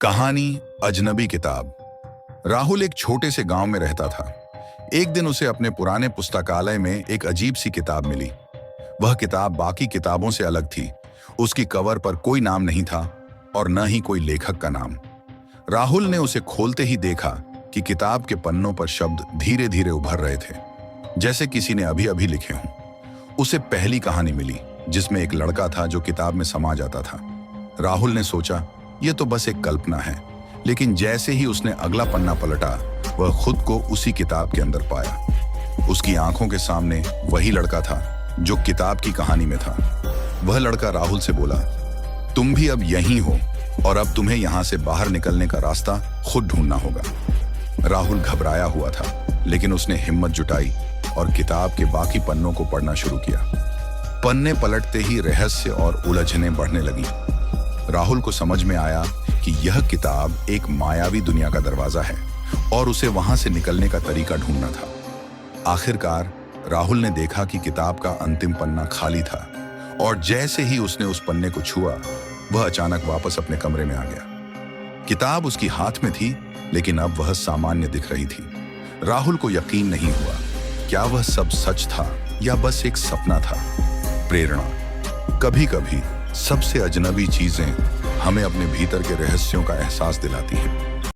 कहानी अजनबी किताब। राहुल एक छोटे से गांव में रहता था। एक दिन उसे अपने पुराने पुस्तकालय में एक अजीब सी किताब मिली। वह किताब बाकी किताबों से अलग थी। उसकी कवर पर कोई नाम नहीं था और न ही कोई लेखक का नाम। राहुल ने उसे खोलते ही देखा कि किताब के पन्नों पर शब्द धीरे धीरे उभर रहे थे, जैसे किसी ने अभी अभी लिखे हों। उसे पहली कहानी मिली जिसमें एक लड़का था जो किताब में समा जाता था। राहुल ने सोचा यह तो बस एक कल्पना है, लेकिन जैसे ही उसने अगला पन्ना पलटा, वह खुद को उसी किताब के अंदर पाया। उसकी आंखों के सामने वही लड़का था जो किताब की कहानी में था। वह लड़का राहुल से बोला, तुम भी अब यहीं हो और अब तुम्हें यहां से बाहर निकलने का रास्ता खुद ढूंढना होगा। राहुल घबराया हुआ था, लेकिन उसने हिम्मत जुटाई और किताब के बाकी पन्नों को पढ़ना शुरू किया। पन्ने पलटते ही रहस्य और उलझनें बढ़ने लगी। राहुल को समझ में आया कि यह किताब एक मायावी दुनिया का दरवाजा है और उसे वहां से निकलने का तरीका ढूंढना था। आखिरकार राहुल ने देखा कि किताब का अंतिम पन्ना खाली था और जैसे ही उसने उस पन्ने को छुआ, वह अचानक वापस अपने कमरे में आ गया। किताब उसकी हाथ में थी, लेकिन अब वह सामान्य दिख रही थी। राहुल को यकीन नहीं हुआ, क्या वह सब सच था या बस एक सपना था। प्रेरणा। कभी कभी सबसे अजनबी चीजें हमें अपने भीतर के रहस्यों का एहसास दिलाती हैं।